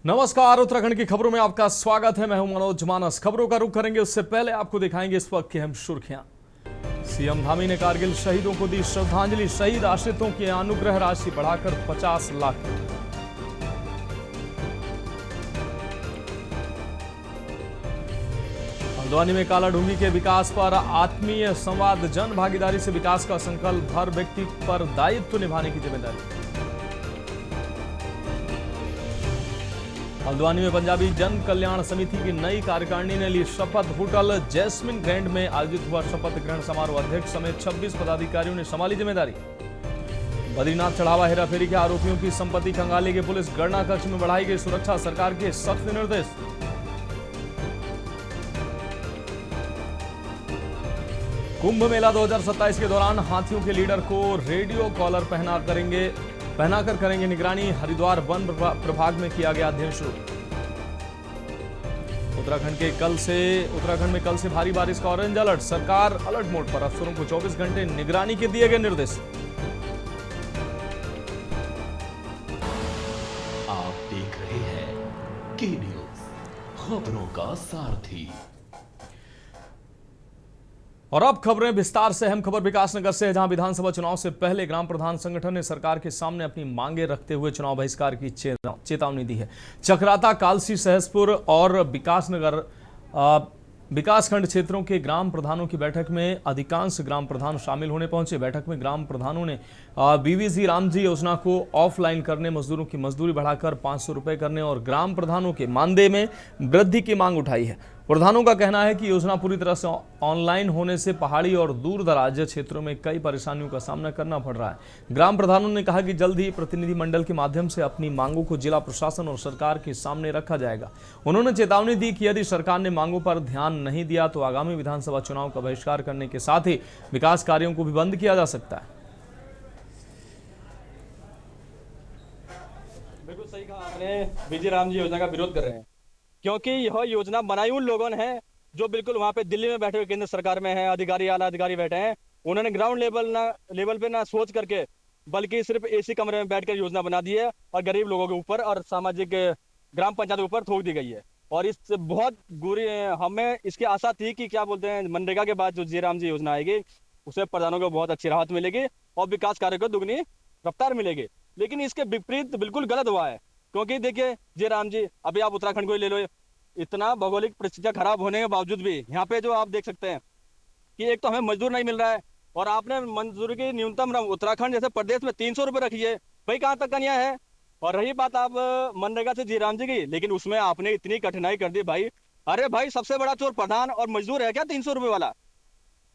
नमस्कार, उत्तराखंड की खबरों में आपका स्वागत है। मैं हूं मनोज मानस। खबरों का रुख करेंगे उससे पहले आपको दिखाएंगे इस वक्त की अहम सुर्खियां। सीएम धामी ने कारगिल शहीदों को दी श्रद्धांजलि। शहीद आश्रितों की अनुग्रह राशि बढ़ाकर 50 लाख। हल्द्वानी में काला ढूंगी के विकास पर आत्मीय संवाद। जन भागीदारी से विकास का संकल्प, हर व्यक्ति पर दायित्व निभाने की जिम्मेदारी। हल्द्वानी में पंजाबी जन कल्याण समिति की नई कार्यकारिणी ने ली शपथ। होटल जैस्मिन ग्रैंड में आयोजित हुआ शपथ ग्रहण समारोह। अध्यक्ष समेत 26 पदाधिकारियों ने संभाली जिम्मेदारी। बद्रीनाथ चढ़ावा हेराफेरी के आरोपियों की संपत्ति खंगाली के पुलिस गणना कक्ष में बढ़ाई गई सुरक्षा। सरकार के सख्त निर्देश। कुंभ मेला 2027 के दौरान हाथियों के लीडर को रेडियो कॉलर पहनाकर करेंगे निगरानी। हरिद्वार वन प्रभाग में किया गया अध्ययन शुरू। उत्तराखंड में कल से भारी बारिश का ऑरेंज अलर्ट। सरकार अलर्ट मोड पर, अफसरों को 24 घंटे निगरानी के दिए गए निर्देश। आप देख रहे हैं के न्यूज, खबरों का सारथी। और अब खबरें विस्तार से। अहम खबर विकासनगर से है, जहां विधानसभा चुनाव से पहले ग्राम प्रधान संगठन ने सरकार के सामने अपनी मांगे रखते हुए चुनाव बहिष्कार की चेतावनी दी है। चक्राता, कालसी, सहसपुर और विकासखंड क्षेत्रों के ग्राम प्रधानों की बैठक में अधिकांश ग्राम प्रधान शामिल होने पहुंचे। बैठक में ग्राम प्रधानों ने बीवीजी रामजी योजना को ऑफलाइन करने, मजदूरों की मजदूरी बढ़ाकर 500 रुपए करने और ग्राम प्रधानों के मानदेय में वृद्धि की मांग उठाई है। प्रधानों का कहना है कि योजना पूरी तरह से ऑनलाइन होने से पहाड़ी और दूर दराज क्षेत्रों में कई परेशानियों का सामना करना पड़ रहा है। ग्राम प्रधानों ने कहा कि जल्द ही प्रतिनिधि मंडल के माध्यम से अपनी मांगों को जिला प्रशासन और सरकार के सामने रखा जाएगा। उन्होंने चेतावनी दी कि यदि सरकार ने मांगों पर ध्यान नहीं दिया तो आगामी विधानसभा चुनाव का बहिष्कार करने के साथ ही विकास कार्यों को भी बंद किया जा सकता है। बिल्कुल सही कहा आपने। बीजी राम जी योजना का विरोध कर रहे हैं क्योंकि यह योजना बनाई उन लोगों ने है जो बिल्कुल वहां पे दिल्ली में बैठे हुए केंद्र सरकार में है, अधिकारी, आला अधिकारी बैठे हैं। उन्होंने ग्राउंड लेवल पे ना सोच करके, बल्कि सिर्फ एसी कमरे में बैठकर योजना बना दी है और गरीब लोगों के ऊपर और सामाजिक ग्राम पंचायत के ऊपर थोक दी गई है। और इससे बहुत बुरी, हमें इसकी आशा थी कि क्या बोलते हैं, मनरेगा के बाद जो जी राम जी योजना आएगी उससे प्रधानों को बहुत अच्छी राहत मिलेगी और विकास कार्य को दुगनी रफ्तार मिलेगी। लेकिन इसके विपरीत बिल्कुल गलत हुआ है। क्योंकि देखिए जय राम जी, अभी आप उत्तराखंड को ले लो, इतना भौगोलिक परिस्थितियां खराब होने के बावजूद भी यहाँ पे जो आप देख सकते हैं कि एक तो हमें मजदूर नहीं मिल रहा है और आपने मजदूरी की न्यूनतम उत्तराखंड जैसे प्रदेश में 300 रुपये रखी है। भाई कहाँ तक का न्याय है। और रही बात आप मनरेगा से जय राम जी की, लेकिन उसमें आपने इतनी कठिनाई कर दी भाई। अरे भाई, सबसे बड़ा चोर प्रधान और मजदूर है क्या 300 रुपये वाला?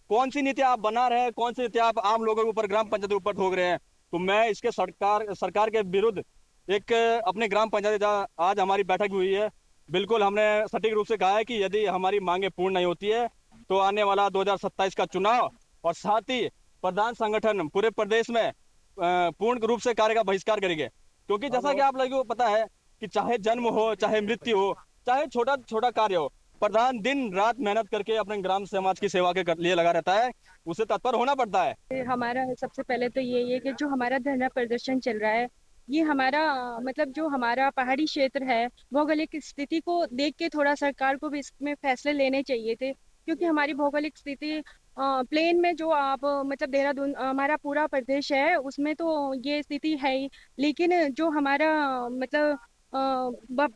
कौन सी नीति आप बना रहे हैं, कौन सी नीति आप आम लोगों के ऊपर, ग्राम पंचायत के ऊपर ठोक रहे हैं? तो मैं इसके सरकार के विरुद्ध एक अपने ग्राम पंचायत आज हमारी बैठक हुई है, बिल्कुल हमने सटीक रूप से कहा है कि यदि हमारी मांगे पूर्ण नहीं होती है तो आने वाला 2027 का चुनाव और साथ ही प्रधान संगठन पूरे प्रदेश में पूर्ण रूप से कार्य का बहिष्कार करेंगे। क्योंकि जैसा कि आप लोगों को पता है कि चाहे जन्म हो, चाहे मृत्यु हो, चाहे छोटा छोटा कार्य हो, प्रधान दिन रात मेहनत करके अपने ग्राम समाज की सेवा के लिए लगा रहता है, उसे तत्पर होना पड़ता है। हमारा सबसे पहले तो यही है कि जो हमारा धरना प्रदर्शन चल रहा है, ये हमारा मतलब जो हमारा पहाड़ी क्षेत्र है, भौगोलिक स्थिति को देख के थोड़ा सरकार को भी इसमें फैसले लेने चाहिए थे। क्योंकि हमारी भौगोलिक स्थिति प्लेन में जो आप मतलब देहरादून हमारा पूरा प्रदेश है उसमें तो ये स्थिति है ही, लेकिन जो हमारा मतलब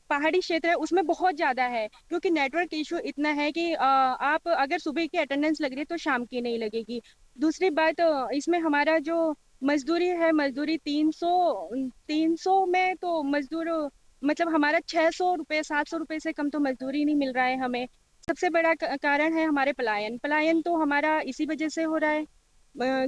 पहाड़ी क्षेत्र है उसमें बहुत ज्यादा है। क्योंकि नेटवर्क इशू इतना है कि आप अगर सुबह की अटेंडेंस लग रही है तो शाम की नहीं लगेगी। दूसरी बात, इसमें हमारा जो मजदूरी है, मजदूरी 300 में तो मजदूर मतलब हमारा 600 रुपये 700 रुपये से कम तो मजदूरी नहीं मिल रहा है हमें। सबसे बड़ा कारण है हमारे पलायन तो हमारा इसी वजह से हो रहा है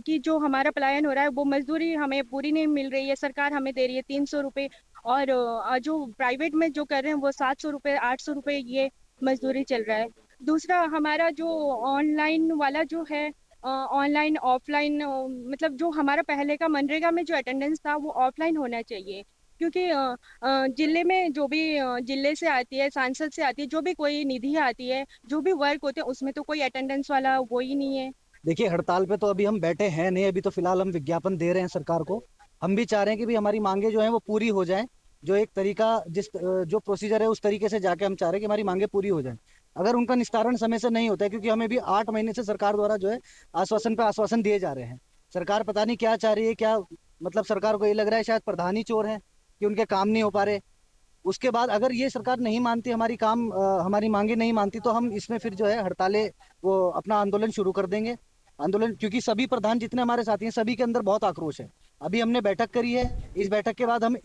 कि जो हमारा पलायन हो रहा है वो मजदूरी हमें पूरी नहीं मिल रही है। सरकार हमें दे रही है 300 रुपये और जो प्राइवेट में जो कर रहे हैं वो 700 रुपये 800 रुपये ये मजदूरी चल रहा है। दूसरा हमारा जो ऑनलाइन वाला जो है, ऑनलाइन ऑफलाइन मतलब जो हमारा पहले का मनरेगा में जो अटेंडेंस था वो ऑफलाइन होना चाहिए। क्योंकि जिले में जो भी जिले से आती है, सांसद से आती है, जो भी कोई निधि आती है, जो भी वर्क होते हैं उसमें तो कोई अटेंडेंस वाला वो ही नहीं है। देखिए, हड़ताल पे तो अभी हम बैठे हैं नहीं, अभी तो फिलहाल हम विज्ञापन दे रहे हैं सरकार को। हम भी चाह रहे हैं कि भी हमारी मांगे जो हैं वो पूरी हो जाएं। जो एक तरीका जो प्रोसीजर है उस तरीके से जाके हम चाह रहे हैं कि हमारी मांगे पूरी हो जाए। अगर उनका निस्तारण समय से नहीं होता है, क्योंकि हमें भी 8 महीने से सरकार द्वारा जो है आश्वासन पे आश्वासन दिए जा रहे हैं। सरकार पता नहीं क्या चाह रही है, क्या मतलब सरकार को ये लग रहा है शायद प्रधान ही चोर है कि उनके काम नहीं हो पा रहे। उसके बाद अगर ये सरकार नहीं मानती हमारी मांगे नहीं मानती, तो हम इसमें फिर जो है हड़तालें वो अपना आंदोलन शुरू कर देंगे। आंदोलन क्योंकि सभी प्रधान जितने हमारे साथी हैं सभी के अंदर बहुत आक्रोश है। अभी हमने बैठक करी है, इस बैठक के बाद हम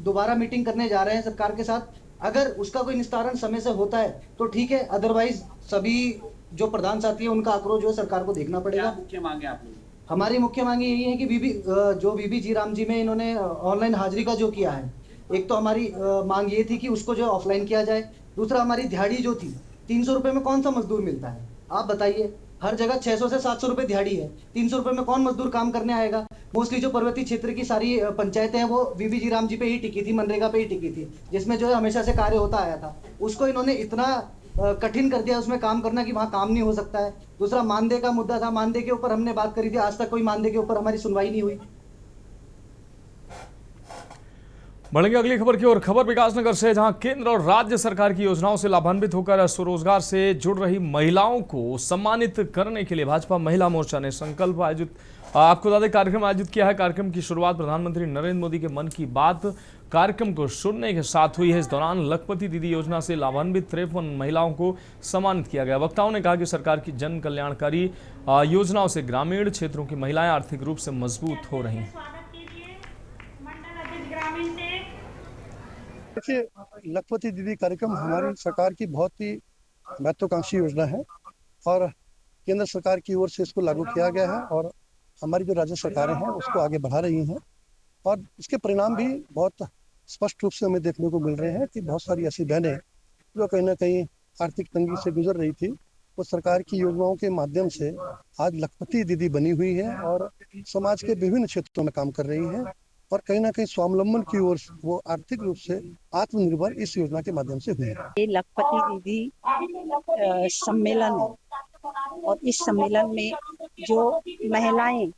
दोबारा मीटिंग करने जा रहे हैं सरकार के साथ। अगर उसका कोई निस्तारण समय से होता है तो ठीक है, अदरवाइज सभी जो प्रधान साथी है उनका आक्रोश जो है सरकार को देखना पड़ेगा। मुख्य मांगे आप लोग? हमारी मुख्य मांगे यही है कि बीबी जी राम जी में इन्होंने ऑनलाइन हाजिरी का जो किया है, एक तो हमारी मांग ये थी कि उसको जो ऑफलाइन किया जाए। दूसरा, हमारी दिहाड़ी जो थी 300 रुपए में कौन सा मजदूर मिलता है, आप बताइए। हर जगह 600 से 700 रुपए दिहाड़ी है, 300 रुपए में कौन मजदूर काम करने आएगा। मोस्टली जो पर्वतीय क्षेत्र की सारी पंचायतें हैं वो बीबी जी राम जी पे ही टिकी थी, मनरेगा पे ही टिकी थी, जिसमें जो है हमेशा से कार्य होता आया था। उसको इन्होंने इतना कठिन कर दिया उसमें काम करना कि वहाँ काम नहीं हो सकता है। दूसरा, मानदेय का मुद्दा था, मानदेय के ऊपर हमने बात करी थी, आज तक कोई मानदेय के ऊपर हमारी सुनवाई नहीं हुई। बढ़ेंगे अगली खबर की ओर। खबर विकासनगर से, जहां केंद्र और राज्य सरकार की योजनाओं से लाभान्वित होकर स्वरोजगार से जुड़ रही महिलाओं को सम्मानित करने के लिए भाजपा महिला मोर्चा ने संकल्प आपको बता दें कार्यक्रम आयोजित किया है। कार्यक्रम की शुरुआत प्रधानमंत्री नरेंद्र मोदी के मन की बात कार्यक्रम को सुनने के साथ हुई है। इस दौरान लखपति दीदी योजना से लाभान्वित 53 महिलाओं को सम्मानित किया गया। वक्ताओं ने कहा कि सरकार की जन कल्याणकारी योजनाओं से ग्रामीण क्षेत्रों की महिलाएं आर्थिक रूप से मजबूत हो रही हैं। देखिए, लखपति दीदी कार्यक्रम हमारी सरकार की बहुत ही महत्वाकांक्षी योजना है और केंद्र सरकार की ओर से इसको लागू किया गया है और हमारी जो राज्य सरकारें हैं उसको आगे बढ़ा रही हैं और इसके परिणाम भी बहुत स्पष्ट रूप से हमें देखने को मिल रहे हैं कि बहुत सारी ऐसी बहनें जो कहीं ना कहीं आर्थिक तंगी से गुजर रही थी, वो सरकार की योजनाओं के माध्यम से आज लखपति दीदी बनी हुई है और समाज के विभिन्न क्षेत्रों में काम कर रही हैं और कहीं ना कहीं स्वावलंबन की ओर वो आर्थिक रूप से आत्मनिर्भर इस योजना के माध्यम से हुई है। ये लखपति दीदी सम्मेलन है और इस सम्मेलन में जो महिलाएं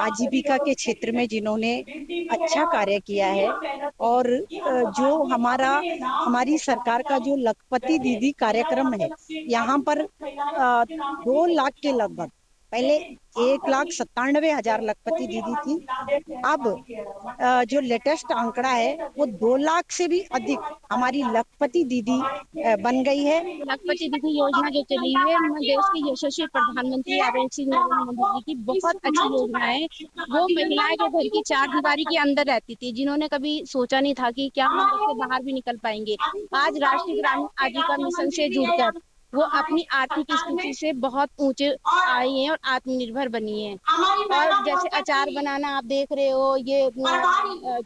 आजीविका के क्षेत्र में जिन्होंने अच्छा कार्य किया है और जो हमारी सरकार का जो लखपति दीदी कार्यक्रम है, यहाँ पर 2 लाख के लगभग, पहले 1,97,000 लखपति दीदी थी। अब जो लेटेस्ट आंकड़ा है वो 2 लाख से भी अधिक हमारी लखपति दीदी बन गई है। लखपति दीदी योजना जो चली है देश के यशस्वी प्रधानमंत्री आदरणीय श्री नरेंद्र मोदी जी की बहुत अच्छी योजना है। वो महिलाएं जो घर की 4 दीवारी के अंदर रहती थी, जिन्होंने कभी सोचा नहीं था कि क्या हम घर से बाहर भी निकल पाएंगे, आज राष्ट्रीय ग्रामीण आजीविका मिशन से जुड़कर वो अपनी आर्थिक स्थिति से बहुत ऊंचे आई हैं और आत्मनिर्भर बनी हैं। और जैसे अचार बनाना आप देख रहे हो, ये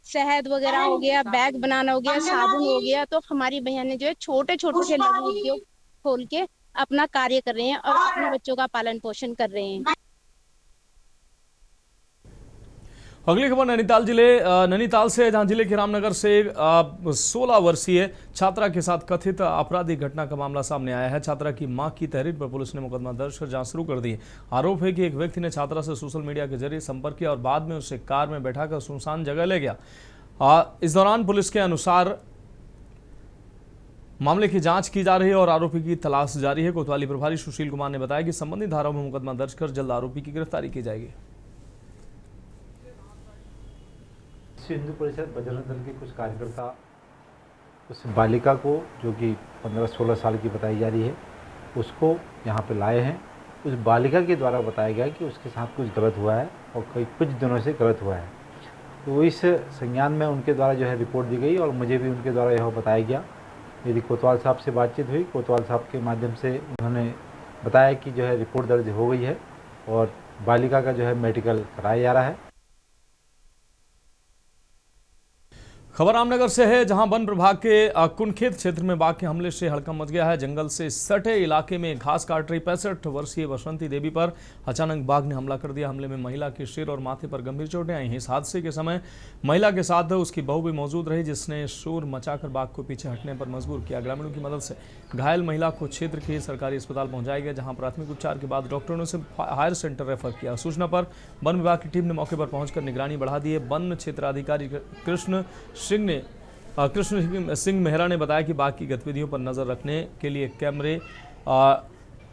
शहद वगैरह हो गया, बैग बनाना हो गया, साबुन हो गया, तो हमारी बहनें जो है छोटे छोटे से लघु उद्योग खोल के अपना कार्य कर रहे हैं और अपने बच्चों का पालन पोषण कर रहे हैं। अगली खबर नैनीताल से, जहां जिले के रामनगर से 16 वर्षीय छात्रा के साथ कथित आपराधिक घटना का मामला सामने आया है। छात्रा की मां की तहरीर पर पुलिस ने मुकदमा दर्ज कर जांच शुरू कर दी। आरोप है कि एक व्यक्ति ने छात्रा से सोशल मीडिया के जरिए संपर्क किया और बाद में उसे कार में बैठाकर सुनसान जगह ले गया। इस दौरान पुलिस के अनुसार मामले की जांच की जा रही है और आरोपी की तलाश जारी है। कोतवाली प्रभारी सुशील कुमार ने बताया कि संबंधित धाराओं में मुकदमा दर्ज कर जल्द आरोपी की गिरफ्तारी की जाएगी। हिंदू परिषद बजरंग दल के कुछ कार्यकर्ता उस बालिका को, जो कि 15-16 साल की बताई जा रही है, उसको यहाँ पे लाए हैं। उस बालिका के द्वारा बताया गया कि उसके साथ कुछ गलत हुआ है और कुछ दिनों से गलत हुआ है। तो इस संज्ञान में उनके द्वारा जो है रिपोर्ट दी गई और मुझे भी उनके द्वारा यह बताया गया। मेरी कोतवाल साहब से बातचीत हुई, कोतवाल साहब के माध्यम से उन्होंने बताया कि जो है रिपोर्ट दर्ज हो गई है और बालिका का जो है मेडिकल कराया जा रहा है। खबर रामनगर से है, जहां वन विभाग के कुनखेत क्षेत्र में बाघ के हमले से हड़कंप मच गया है। जंगल से सटे इलाके में घास काट रही 65 वर्षीय बसंती देवी पर अचानक बाघ ने हमला कर दिया। हमले में महिला के सिर और माथे पर गंभीर चोटें आई हैं। इस हादसे के समय महिला के साथ उसकी बहू भी मौजूद रही, जिसने शोर मचाकर बाघ को पीछे हटने पर मजबूर किया। ग्रामीणों की मदद से घायल महिला को क्षेत्र के सरकारी अस्पताल पहुंचाया गया, जहां प्राथमिक उपचार के बाद डॉक्टरों ने उसे हायर सेंटर रेफर किया। सूचना पर वन विभाग की टीम ने मौके पर पहुंचकर निगरानी बढ़ा दी है। वन क्षेत्राधिकारी कृष्ण सिंह ने कृष्ण सिंह मेहरा ने बताया कि बाकी गतिविधियों पर नजर रखने के लिए कैमरे,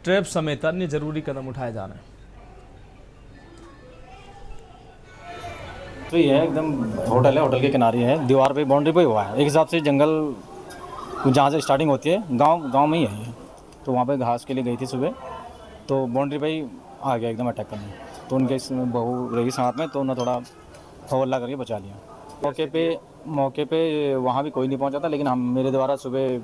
ट्रैप समेत अन्य जरूरी कदम उठाए जा रहे हैं। तो ये है एकदम होटल है, होटल के किनारे है, दीवार पे बाउंड्री पे हुआ है। एक हिसाब से जंगल जहाँ से स्टार्टिंग होती है गांव में ही है ये। तो वहाँ पे घास के लिए गई थी सुबह, तो बाउंड्री पे ही आ गया एकदम अटैक करने। तो उनके बहू रही साथ में, तो उन्होंने थोड़ा हवल्ला करके बचा लिया। मौके पे वहाँ भी कोई नहीं पहुँचा था, लेकिन मेरे द्वारा सुबह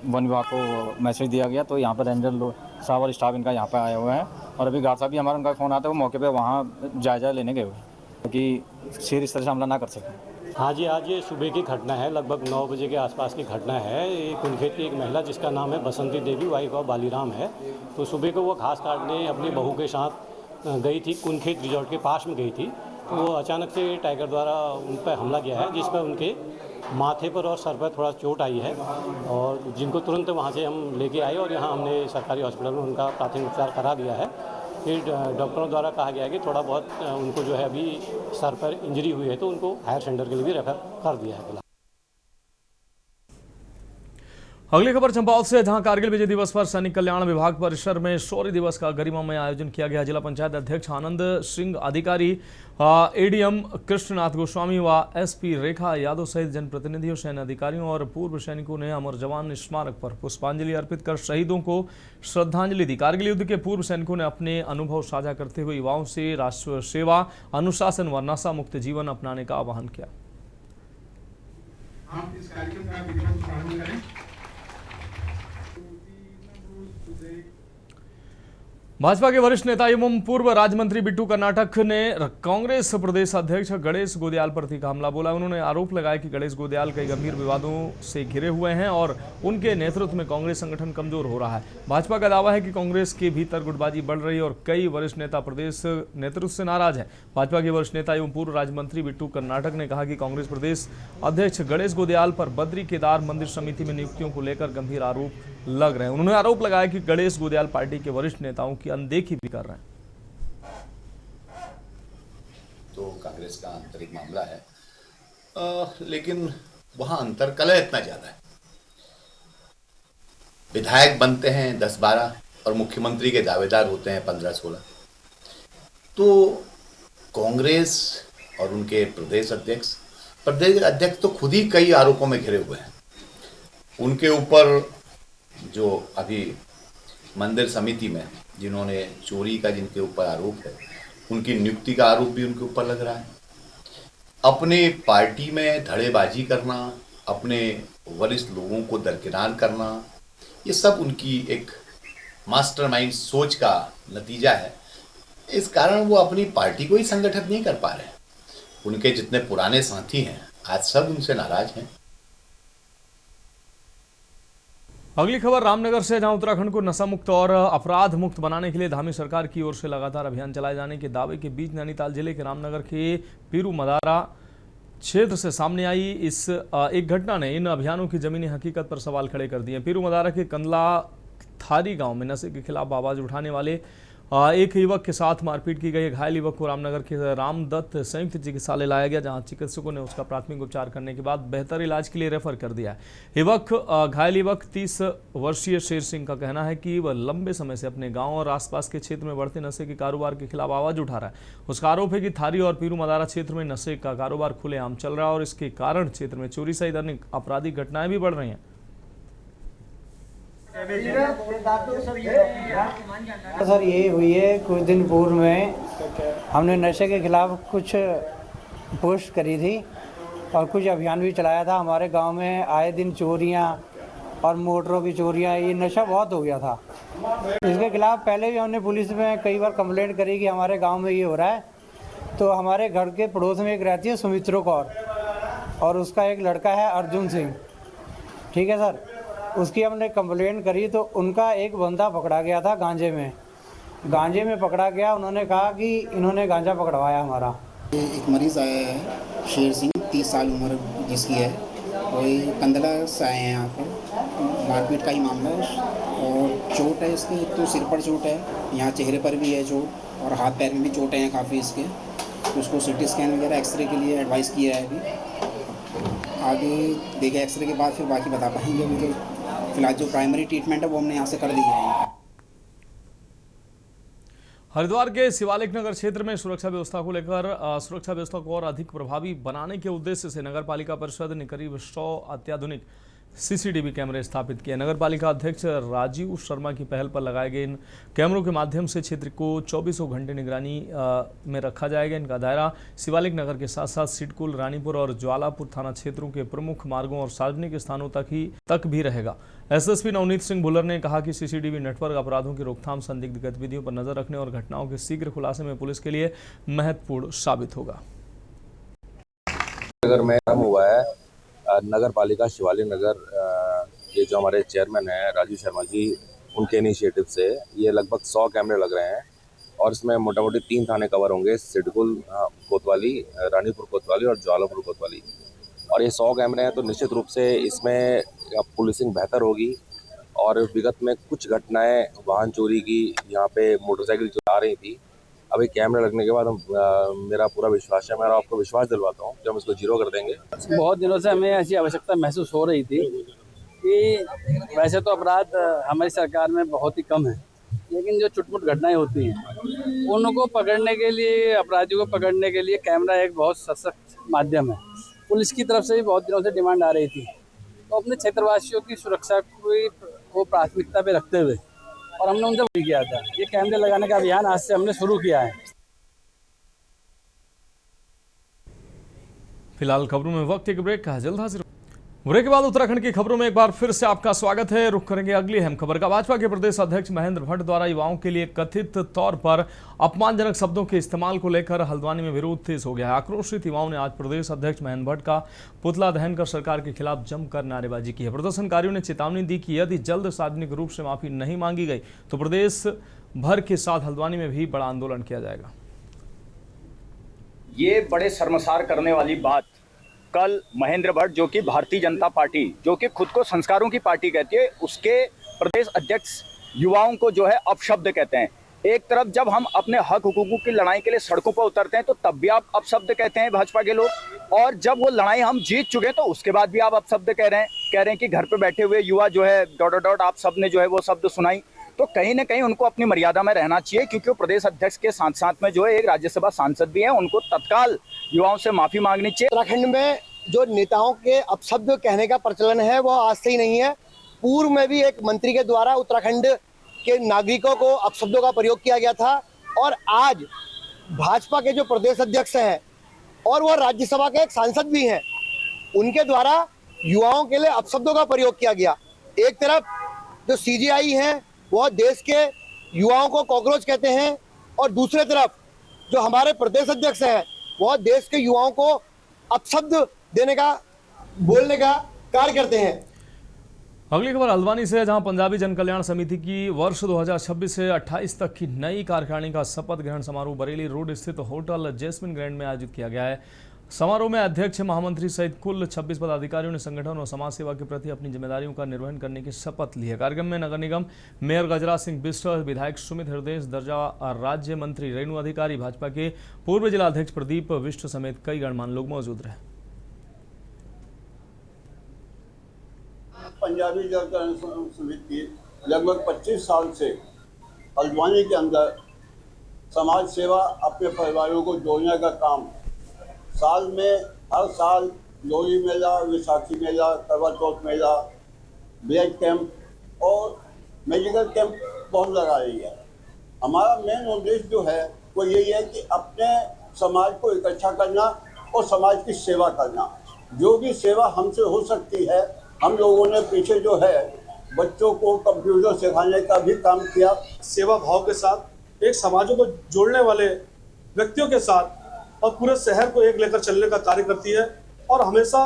वन विभाग को मैसेज दिया गया, तो यहाँ पर रेंजर साहब और स्टाफ इनका यहाँ पर आया हुआ है। और अभी गार्ड साहब भी हमारा, उनका फ़ोन आता है, वो मौके पर वहाँ जायजा लेने गए हुए हैं क्योंकि शेर इस तरह से हमला ना कर सकें। हाँ जी, आज ये सुबह की घटना है, लगभग 9 बजे के आसपास की घटना है। ये कुनखेत की एक महिला जिसका नाम है बसंती देवी, वाइफ ऑफ बालीराम है, तो सुबह को वो घास काटने अपनी बहू के साथ गई थी, कुनखेत रिजॉर्ट के पास में गई थी। तो वो अचानक से टाइगर द्वारा उन पर हमला किया है, जिस पर उनके माथे पर और सर पर थोड़ा चोट आई है, और जिनको तुरंत वहाँ से हम लेके आए और यहाँ हमने सरकारी हॉस्पिटल में उनका प्राथमिक उपचार करा दिया है। फिर डॉक्टरों द्वारा कहा गया है कि थोड़ा बहुत उनको जो है अभी सर पर इंजरी हुई है, तो उनको हायर सेंटर के लिए भी रेफर कर दिया है। अगली खबर चंपावत से, जहां कारगिल विजय दिवस पर सैनिक कल्याण विभाग परिसर में शौर्य दिवस का गरिमामय आयोजन किया गया। जिला पंचायत अध्यक्ष आनंद सिंह, अधिकारी एडीएम कृष्णनाथ गोस्वामी व एसपी रेखा यादव सहित जनप्रतिनिधियों, सैन्य अधिकारियों और पूर्व सैनिकों ने अमर जवान स्मारक पर पुष्पांजलि अर्पित कर शहीदों को श्रद्धांजलि दी। कारगिल युद्ध के पूर्व सैनिकों ने अपने अनुभव साझा करते हुए युवाओं से राष्ट्र सेवा, अनुशासन व नशा मुक्त जीवन अपनाने का आह्वान किया। भाजपा के वरिष्ठ नेता एवं पूर्व राज्य मंत्री बिट्टू कर्नाटक ने कांग्रेस प्रदेश अध्यक्ष गणेश गोदियाल पर तीखा हमला बोला। उन्होंने आरोप लगाया कि गणेश गोदियाल कई गंभीर विवादों से घिरे हुए हैं और उनके नेतृत्व में कांग्रेस संगठन कमजोर हो रहा है। भाजपा का दावा है कि कांग्रेस के भीतर गुटबाजी बढ़ रही है और कई वरिष्ठ नेता प्रदेश नेतृत्व से नाराज है। भाजपा के वरिष्ठ नेता एवं पूर्व राज्य मंत्री बिट्टू कर्नाटक ने कहा कि कांग्रेस प्रदेश अध्यक्ष गणेश गोदियाल पर बद्री केदार मंदिर समिति में नियुक्तियों को लेकर गंभीर आरोप लग रहे हैं। उन्होंने आरोप लगाया कि गणेश गोदियाल पार्टी के वरिष्ठ नेताओं की अनदेखी भी कर रहे हैं। तो कांग्रेस का आंतरिक मामला है, लेकिन वहां अंतर्कलह इतना ज्यादा है। विधायक बनते हैं 10-12 और मुख्यमंत्री के दावेदार होते हैं 15-16। तो कांग्रेस और उनके प्रदेश अध्यक्ष तो खुद ही कई आरोपों में घिरे हुए हैं। उनके ऊपर जो अभी मंदिर समिति में जिन्होंने चोरी का जिनके ऊपर आरोप है, उनकी नियुक्ति का आरोप भी उनके ऊपर लग रहा है। अपने पार्टी में धड़ेबाजी करना, अपने वरिष्ठ लोगों को दरकिनार करना, ये सब उनकी एक मास्टरमाइंड सोच का नतीजा है। इस कारण वो अपनी पार्टी को ही संगठित नहीं कर पा रहे हैं। उनके जितने पुराने साथी हैं आज सब उनसे नाराज हैं। अगली खबर रामनगर से, जहां उत्तराखंड को नशा मुक्त और अपराध मुक्त बनाने के लिए धामी सरकार की ओर से लगातार अभियान चलाए जाने के दावे के बीच नैनीताल जिले के रामनगर के पीरू मदारा क्षेत्र से सामने आई इस एक घटना ने इन अभियानों की जमीनी हकीकत पर सवाल खड़े कर दिए। पीरू मदारा के कंदला थारी गांव में नशे के खिलाफ आवाज उठाने वाले एक युवक के साथ मारपीट की गई। घायल युवक को रामनगर के रामदत्त संयुक्त चिकित्सालय लाया गया, जहां चिकित्सकों ने उसका प्राथमिक उपचार करने के बाद बेहतर इलाज के लिए रेफर कर दिया है। घायल युवक 30 वर्षीय शेर सिंह का कहना है कि वह लंबे समय से अपने गांव और आसपास के क्षेत्र में बढ़ते नशे के कारोबार के खिलाफ आवाज उठा रहा है। उसका आरोप है कि थारी और पीरू मदारा क्षेत्र में नशे का कारोबार खुलेआम चल रहा है और इसके कारण क्षेत्र में चोरी सहित अन्य आपराधिक घटनाएं भी बढ़ रही हैं। सर ये हुई है, कुछ दिन पूर्व में हमने नशे के खिलाफ कुछ पोस्ट करी थी और कुछ अभियान भी चलाया था। हमारे गांव में आए दिन चोरियां और मोटरों की चोरियां, ये नशा बहुत हो गया था। इसके खिलाफ पहले भी हमने पुलिस में कई बार कंप्लेंट करी कि हमारे गांव में ये हो रहा है। तो हमारे घर के पड़ोस में एक रहती है सुमित्रो कौर और उसका एक लड़का है अर्जुन सिंह, ठीक है सर। उसकी हमने कंप्लेंट करी तो उनका एक बंदा पकड़ा गया था गांजे में पकड़ा गया। उन्होंने कहा कि इन्होंने गांजा पकड़वाया हमारा। एक मरीज़ आया है शेर सिंह, 30 साल उम्र जिसकी है, वही कंदला से आए हैं यहाँ पर। मारपीट का ही मामला है और चोट है इसके, तो सिर पर चोट है, यहाँ चेहरे पर भी है चोट और हाथ पैर में भी चोट हैं काफ़ी इसके। तो उसको CT स्कैन वगैरह एक्सरे के लिए एडवाइस किया है अभी। आगे देखे एक्सरे के बाद फिर बाकी बता पाएंगे। अभी तो फिलहाल जो प्राइमरी ट्रीटमेंट है वो हमने यहाँ से कर दी है। हरिद्वार के शिवालिक नगर क्षेत्र में सुरक्षा व्यवस्था को और अधिक प्रभावी बनाने के उद्देश्य से नगर पालिका परिषद ने करीब 100 अत्याधुनिक सीसीटीवी कैमरे स्थापित किए। नगर पालिका अध्यक्ष राजीव शर्मा की पहल पर लगाए गए इन कैमरों के माध्यम से क्षेत्र को 24 घंटे निगरानी में रखा जाएगा। इनका दायरा शिवालिक नगर के साथ साथ सिडकुल, रानीपुर और ज्वालापुर थाना क्षेत्रों के प्रमुख मार्गों और सार्वजनिक स्थानों तक भी रहेगा। एसएसपी नवनीत सिंह भुल्लर ने कहा कि सीसीटीवी नेटवर्क अपराधों की रोकथाम, संदिग्ध गतिविधियों पर नजर रखने और घटनाओं के शीघ्र खुलासे में पुलिस के लिए महत्वपूर्ण साबित होगा। नगर में काम हुआ है नगर पालिका शिवालिक नगर ये जो हमारे चेयरमैन हैं राजीव शर्मा जी, उनके इनिशिएटिव से ये लगभग 100 कैमरे लग रहे हैं और इसमें मोटा मोटी 3 थाने कवर होंगे, सिडकुल कोतवाली, रानीपुर कोतवाली और ज्वालापुर कोतवाली। और ये 100 कैमरे हैं तो निश्चित रूप से इसमें पुलिसिंग बेहतर होगी। और विगत में कुछ घटनाएं वाहन चोरी की यहाँ पे मोटरसाइकिल चला रही थी, अभी कैमरे लगने के बाद मेरा पूरा विश्वास है, मैं आपको विश्वास दिलवाता हूँ कि हम इसको जीरो कर देंगे। बहुत दिनों से हमें ऐसी आवश्यकता महसूस हो रही थी कि वैसे तो अपराध हमारी सरकार में बहुत ही कम है, लेकिन जो छुटपुट घटनाएं होती हैं उनको पकड़ने के लिए, अपराधियों को पकड़ने के लिए कैमरा एक बहुत सशक्त माध्यम है। पुलिस की तरफ से भी बहुत दिनों से डिमांड आ रही थी, तो अपने क्षेत्रवासियों की सुरक्षा को प्राथमिकता पे रखते हुए और हमने उनसे वही किया था। ये कैमरे लगाने का अभियान आज से हमने शुरू किया है। फिलहाल खबरों में वक्त एक ब्रेक का, जल्द हाजिर। ब्रेक के बाद उत्तराखंड की खबरों में एक बार फिर से आपका स्वागत है। रुख करेंगे अगली अहम खबर का। भाजपा के प्रदेश अध्यक्ष महेंद्र भट्ट द्वारा युवाओं के लिए कथित तौर पर अपमानजनक शब्दों के इस्तेमाल को लेकर हल्द्वानी में विरोध तेज हो गया है। आक्रोशित युवाओं ने आज प्रदेश अध्यक्ष महेंद्र भट्ट का पुतला दहन कर सरकार के खिलाफ जमकर नारेबाजी की है। प्रदर्शनकारियों ने चेतावनी दी कि यदि जल्द सार्वजनिक रूप से माफी नहीं मांगी गई तो प्रदेश भर के साथ हल्द्वानी में भी बड़ा आंदोलन किया जाएगा। ये बड़े शर्मसार करने वाली बात कल महेंद्र भट्ट, जो कि भारतीय जनता पार्टी, जो कि खुद को संस्कारों की पार्टी कहती है, उसके प्रदेश अध्यक्ष युवाओं को जो है अपशब्द कहते हैं। एक तरफ जब हम अपने हक हुकूक की लड़ाई के लिए सड़कों पर उतरते हैं तो तब भी आप अपशब्द कहते हैं भाजपा के लोग, और जब वो लड़ाई हम जीत चुके तो उसके बाद भी आप अपशब्द कह रहे हैं कि घर पे बैठे हुए युवा जो है ... आप सब ने जो है वो शब्द सुनाई। तो कहीं ना कहीं उनको अपनी मर्यादा में रहना चाहिए, क्योंकि वो प्रदेश अध्यक्ष के साथ साथ में जो है एक राज्यसभा सांसद भी हैं। उनको तत्काल युवाओं से माफी मांगनी चाहिए। उत्तराखंड में जो नेताओं के अपशब्द कहने का प्रचलन है वो आज से ही नहीं है। पूर्व में भी एक मंत्री के द्वारा उत्तराखंड के नागरिकों को अपशब्दों का प्रयोग किया गया था, और आज भाजपा के जो प्रदेश अध्यक्ष हैं और वो राज्यसभा के एक सांसद भी हैं, उनके द्वारा युवाओं के लिए अपशब्दों का प्रयोग किया गया। एक तरफ जो सीजेआई हैं वो देश के युवाओं को कॉकरोच कहते हैं, और दूसरे तरफ जो हमारे प्रदेश अध्यक्ष हैं वो देश के युवाओं को अपशब्द देने का, बोलने का कार्य करते हैं। अगली खबर हल्द्वानी से, जहां पंजाबी जन कल्याण समिति की वर्ष 2026 से 28 तक की नई कार्यकारिणी का शपथ ग्रहण समारोह बरेली रोड स्थित होटल जैस्मिन ग्रैंड में आयोजित किया गया है। समारोह में अध्यक्ष, महामंत्री सहित कुल 26 पदाधिकारियों ने संगठन और समाज सेवा के प्रति अपनी जिम्मेदारियों का निर्वहन करने की शपथ ली है। कार्यक्रम में नगर निगम मेयर गजराज सिंह बिष्ट, विधायक सुमित हृदय, दर्जा राज्य मंत्री रेणु अधिकारी, भाजपा के पूर्व जिला अध्यक्ष प्रदीप बिष्ट समेत कई गणमान्य लोग मौजूद रहे। पंजाबी जन कल्याण समिति लगभग 25 साल से हल्द्वानी के अंदर समाज सेवा, अपने परिवारों को जोड़ने का काम साल में हर साल लोहड़ी मेला, विसाखी मेला, करवा चौथ मेला, ब्लड कैंप और मेडिकल कैंप बहुत लगा रही है। हमारा मेन उद्देश्य जो है वो यही है कि अपने समाज को इकट्ठा करना और समाज की सेवा करना। जो भी सेवा हमसे हो सकती है, हम लोगों ने पीछे जो है बच्चों को कंप्यूटर सिखाने का भी काम किया। सेवा भाव के साथ एक समाजों को जोड़ने वाले व्यक्तियों के साथ और पूरे शहर को एक लेकर चलने का कार्य करती है। और हमेशा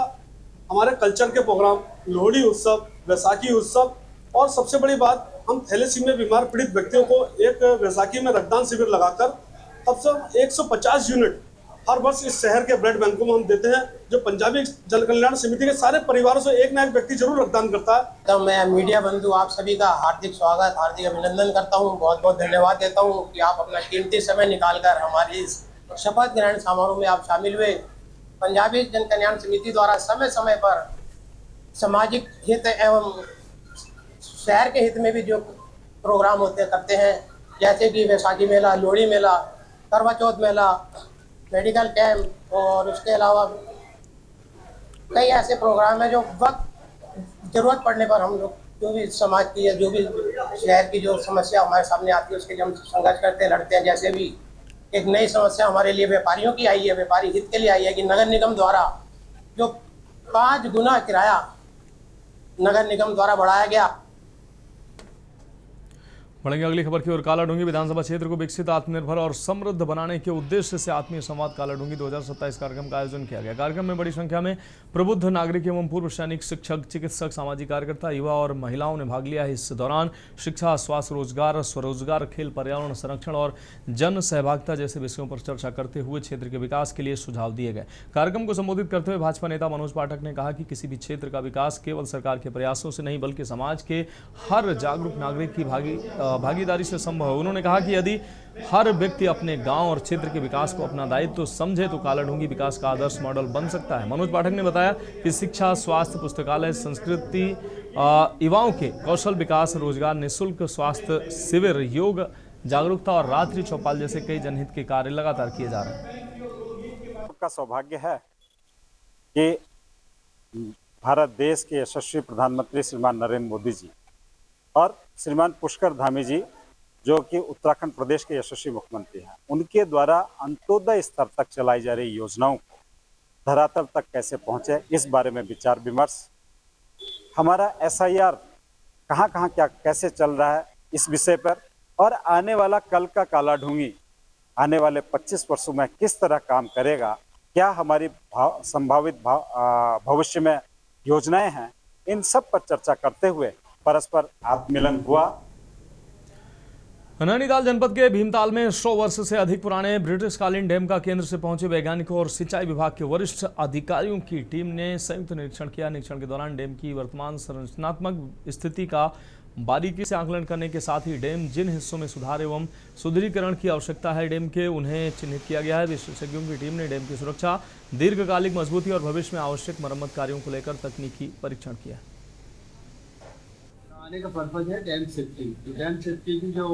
हमारे कल्चर के प्रोग्राम, लोहड़ी उत्सव, वैसाखी उत्सव, और सबसे बड़ी बात, हम थैलेसीमिया बीमार पीड़ित व्यक्तियों को एक वैसाखी में रक्तदान शिविर लगाकर अब से 150 यूनिट हर वर्ष इस शहर के ब्लड बैंकों में हम देते हैं, जो पंजाबी जन कल्याण समिति के सारे परिवारों से एक ना एक व्यक्ति जरूर रक्तदान करता है। तो मैं मीडिया बंधु आप सभी का हार्दिक स्वागत, हार्दिक अभिनंदन करता हूं, बहुत बहुत धन्यवाद देता हूं कि आप अपना कीमती समय निकालकर हमारी इस शपथ ग्रहण समारोह में आप शामिल हुए। पंजाबी जन कल्याण समिति द्वारा समय समय पर सामाजिक हित एवं शहर के हित में भी जो प्रोग्राम होते करते हैं, जैसे कि वैशाखी मेला, लोहड़ी मेला, करवा चौथ मेला, मेडिकल कैंप और उसके अलावा कई ऐसे प्रोग्राम हैं जो वक्त जरूरत पड़ने पर हम लोग जो भी समाज की या जो भी शहर की जो समस्या हमारे सामने आती है उसके लिए हम संघर्ष करते हैं, लड़ते हैं। जैसे भी एक नई समस्या हमारे लिए व्यापारियों की आई है, व्यापारी हित के लिए आई है कि नगर निगम द्वारा जो 5 गुना किराया नगर निगम द्वारा बढ़ाया गया। बढ़ेंगे अगली खबर की ओर। कालाढूंगी विधानसभा क्षेत्र को विकसित, आत्मनिर्भर और समृद्ध बनाने के उद्देश्य से आत्मीय संवाद कालाढूंगी 2027 कार्यक्रम का आयोजन किया गया। कार्यक्रम में बड़ी संख्या में प्रबुद्ध नागरिक एवं पूर्व सैनिक, शिक्षक, चिकित्सक, सामाजिक कार्यकर्ता, युवा और महिलाओं ने भाग लिया। इस दौरान शिक्षा, स्वास्थ्य, रोजगार, स्वरोजगार, खेल, पर्यावरण संरक्षण और जन सहभागिता जैसे विषयों पर चर्चा करते हुए क्षेत्र के विकास के लिए सुझाव दिए गए। कार्यक्रम को संबोधित करते हुए भाजपा नेता मनोज पाठक ने कहा कि किसी भी क्षेत्र का विकास केवल सरकार के प्रयासों से नहीं बल्कि समाज के हर जागरूक नागरिक की भागीदारी से संभव है। उन्होंने कहा कि यदि हर व्यक्ति अपने गांव और क्षेत्र के विकास को अपना दायित्व तो समझे तो कालाढूंगी विकास का आदर्श मॉडल बन सकता है। मनोज पाठक ने बताया कि शिक्षा, स्वास्थ्य, पुस्तकालय, संस्कृति, युवाओं के कौशल विकास, रोजगार, निःशुल्क स्वास्थ्य शिविर, योग जागरूकता और रात्रि चौपाल जैसे कई जनहित के कार्य लगातार किए जा रहे हैं। का सौभाग्य है कि भारत देश के यशस्वी प्रधानमंत्री श्रीमान नरेंद्र मोदी जी और श्रीमान पुष्कर धामी जी जो कि उत्तराखंड प्रदेश के यशस्वी मुख्यमंत्री हैं, उनके द्वारा अंत्योदय स्तर तक चलाई जा रही योजनाओं को धरातल तक कैसे पहुंचे, इस बारे में विचार विमर्श। हमारा SIR कहाँ क्या कैसे चल रहा है इस विषय पर, और आने वाला कल का कालाढूंगी आने वाले 25 वर्षों में किस तरह काम करेगा, क्या हमारी संभावित भविष्य में योजनाएं हैं, इन सब पर चर्चा करते हुए परस्पर आत्ममिलन हुआ। नैनीताल जनपद के भीमताल में 100 वर्ष से अधिक पुराने ब्रिटिशकालीन डैम का केंद्र से पहुंचे वैज्ञानिकों और सिंचाई विभाग के वरिष्ठ अधिकारियों की टीम ने संयुक्त निरीक्षण किया। निरीक्षण के दौरान डैम की वर्तमान संरचनात्मक स्थिति का बारीकी से आकलन करने के साथ ही डैम जिन हिस्सों में सुधार एवं सुदृढ़ीकरण की आवश्यकता है डैम के, उन्हें चिन्हित किया गया है। विशेषज्ञों की टीम ने डैम की सुरक्षा, दीर्घकालिक मजबूती और भविष्य में आवश्यक मरम्मत कार्यों को लेकर तकनीकी परीक्षण किया। आने का पर्पज है डैम सेफ्टी। डैम सेफ्टी की जो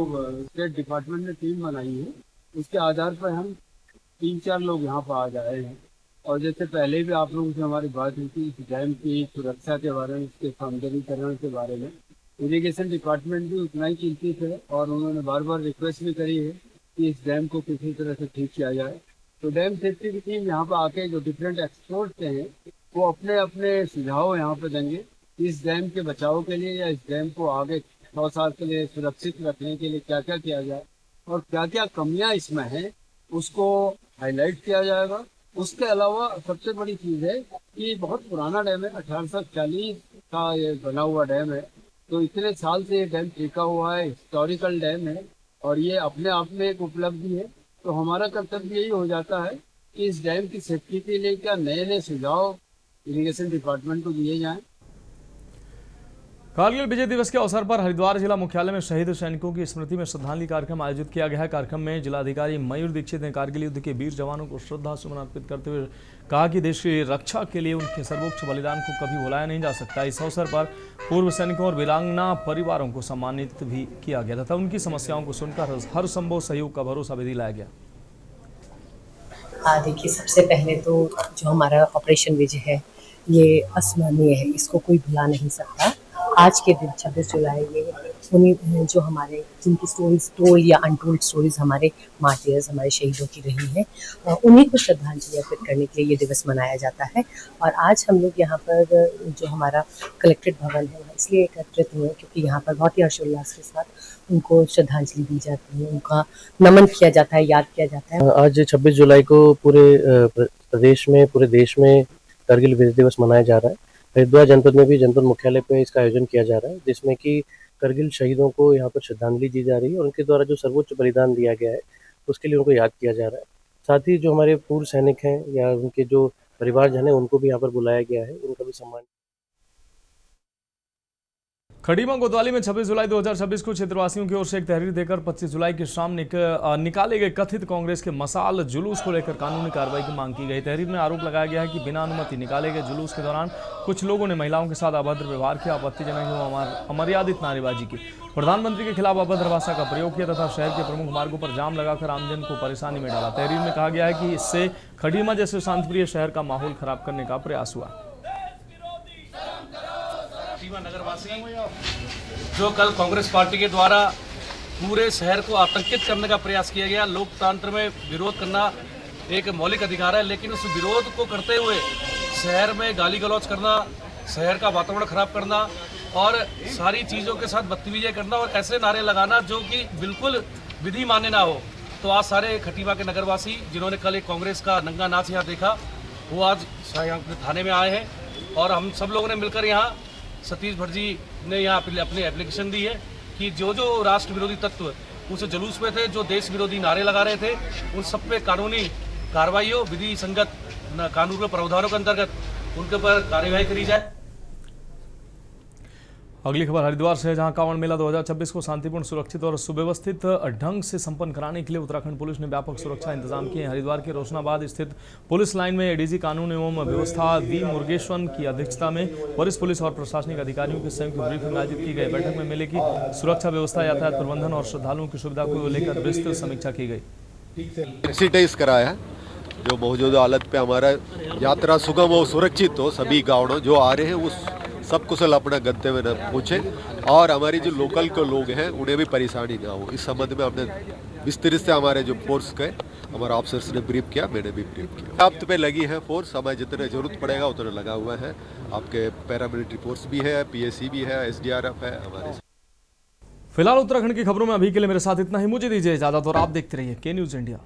स्टेट डिपार्टमेंट ने टीम बनाई है उसके आधार पर हम 3-4 लोग यहाँ पर आ जाए हैं। और जैसे पहले भी आप लोगों से हमारी बात हुई थी डैम की सुरक्षा के बारे में, उसके सौंदर्यीकरण के बारे में, इरिगेशन डिपार्टमेंट भी उतना ही चिंतित है और उन्होंने बार बार रिक्वेस्ट भी करी है कि इस डैम को किसी तरह से ठीक किया जाए। तो डैम सेफ्टी की टीम यहाँ पर आके जो डिफरेंट एक्सपर्ट्स हैं वो अपने अपने सुझाव यहाँ पे देंगे इस डैम के बचाव के लिए या इस डैम को आगे 100 साल के लिए सुरक्षित रखने के लिए क्या क्या किया जाए और क्या क्या कमियां इसमें हैं उसको हाईलाइट किया जाएगा। उसके अलावा सबसे बड़ी चीज़ है कि बहुत पुराना डैम है, 1840 का ये बना हुआ डैम है। तो इतने साल से ये डैम टिका हुआ है, हिस्टोरिकल डैम है और ये अपने आप में एक उपलब्धि है। तो हमारा कर्तव्य यही हो जाता है कि इस डैम की सेफ्टी के लिए क्या नए नए सुझाव इरिगेशन डिपार्टमेंट को दिए जाएं। कारगिल विजय दिवस के अवसर पर हरिद्वार जिला मुख्यालय में शहीद सैनिकों की स्मृति में श्रद्धांजलि कार्यक्रम आयोजित किया गया है। कार्यक्रम में जिलाधिकारी मयूर दीक्षित ने कारगिल युद्ध के वीर जवानों को श्रद्धा सुमन अर्पित करते हुए कहा कि देश की रक्षा के लिए उनके सर्वोच्च बलिदान को कभी भुलाया नहीं जा सकता। इस अवसर पर पूर्व सैनिकों और वीरांगना परिवारों को सम्मानित भी किया गया तथा उनकी समस्याओं को सुनकर हर संभव सहयोग का भरोसा भी दिलाया गया। देखिए, सबसे पहले तो जो हमारा ऑपरेशन विजय है ये अस्मरणीय है, इसको कोई भुला नहीं सकता। आज के दिन 26 जुलाई ये उन्हीं जो हमारे जिनकी स्टोरीज टोल्ड या अनटोल्ड स्टोरीज हमारे मार्टियर्स, हमारे शहीदों की रही हैं, उन्हीं को श्रद्धांजलि अर्पित करने के लिए ये दिवस मनाया जाता है। और आज हम लोग यहाँ पर जो हमारा कलेक्ट्रेट भवन है इसलिए एकत्रित हुए क्योंकि यहाँ पर बहुत ही हर्षोल्लास के साथ उनको श्रद्धांजलि दी जाती है, उनका नमन किया जाता है, याद किया जाता है। आज 26 जुलाई को पूरे प्रदेश में, पूरे देश में कारगिल विजय दिवस मनाया जा रहा है। हरिद्वार जनपद में भी जनपद मुख्यालय पे इसका आयोजन किया जा रहा है जिसमें कि कारगिल शहीदों को यहाँ पर श्रद्धांजलि दी जा रही है और उनके द्वारा जो सर्वोच्च बलिदान दिया गया है उसके लिए उनको याद किया जा रहा है। साथ ही जो हमारे पूर्व सैनिक हैं या उनके जो परिवारजन हैं उनको भी यहाँ पर बुलाया गया है, उनका भी सम्मान। खडीमा कोतवाली में 26 जुलाई 2026 को क्षेत्रवासियों की ओर से एक तहरीर देकर 25 जुलाई की शाम निकाले गए कथित कांग्रेस के मसाल जुलूस को लेकर कानूनी कार्रवाई की मांग की गई। तहरीर में आरोप लगाया गया है कि बिना अनुमति निकाले गए जुलूस के दौरान कुछ लोगों ने महिलाओं के साथ अभद्र व्यवहार किया, आपत्तिजनक एवं अमर्यादित नारेबाजी की, प्रधानमंत्री के खिलाफ अभद्र भाषा का प्रयोग किया तथा शहर के प्रमुख मार्गों पर जाम लगाकर आमजन को परेशानी में डाला। तहरीर में कहा गया है कि इससे खडीमा जैसे शांतिप्रिय शहर का माहौल खराब करने का प्रयास हुआ। नगरवासी जो कल कांग्रेस पार्टी के द्वारा पूरे शहर को आतंकित करने का प्रयास किया गया। लोकतंत्र में विरोध करना एक मौलिक अधिकार है, लेकिन उस विरोध को करते हुए शहर में गाली गलौज करना, शहर का वातावरण खराब करना और सारी चीज़ों के साथ बदतमीजी करना और ऐसे नारे लगाना जो कि बिल्कुल विधि मान्य ना हो। तो आज सारे खटीमा के नगरवासी जिन्होंने कल एक कांग्रेस का नंगा नाच यहाँ देखा, वो आज थाने में आए हैं और हम सब लोगों ने मिलकर यहाँ सतीश भटजी ने यहाँ अपनी एप्लीकेशन दी है कि जो जो राष्ट्र विरोधी तत्व उस जुलूस में थे, जो देश विरोधी नारे लगा रहे थे, उन सब पे कानूनी कार्रवाई हो, विधि संगत कानून के प्रावधानों के अंतर्गत उनके ऊपर कार्यवाही करी जाए। अगली खबर हरिद्वार से है, जहां कांवड़ मेला 2026 को शांतिपूर्ण, सुरक्षित और सुव्यवस्थित ढंग से संपन्न कराने के लिए उत्तराखंड पुलिस ने व्यापक सुरक्षा इंतजाम किए हैं। हरिद्वार के रोशनाबाद स्थित पुलिस लाइन में एडीजी कानून एवं व्यवस्था वी मुर्गेश्वन की अध्यक्षता में वरिष्ठ पुलिस और प्रशासनिक अधिकारियों की संयुक्त ब्रीफिंग आयोजित की गई। बैठक में मेले की सुरक्षा व्यवस्था, यातायात प्रबंधन और श्रद्धालुओं की सुविधा को लेकर विस्तृत समीक्षा की गई। एक्सीटाइज कराया जो मौजूदा हालत पे हमारा यात्रा सुगम हो, सुरक्षित हो, सभी गाँव जो आ रहे हैं उस सब कुशल अपना गंतव्य न पहुँचे और हमारी जो लोकल के लोग हैं उन्हें भी परेशानी ना हो। इस संबंध में हमने विस्तृत से हमारे जो फोर्स के हमारे ऑफिसर्स ने ब्रीफ किया, मैंने भी ब्रीफ किया। आप पे लगी है फोर्स, हमें जितने जरूरत पड़ेगा उतना लगा हुआ है। आपके पैरामिलिट्री फोर्स भी है, पीएसी भी है, एसडीआरएफ है हमारे। फिलहाल उत्तराखंड की खबरों में अभी के लिए मेरे साथ इतना ही। मुझे दीजिए इजाजत और आप देखते रहिए के न्यूज़ इंडिया।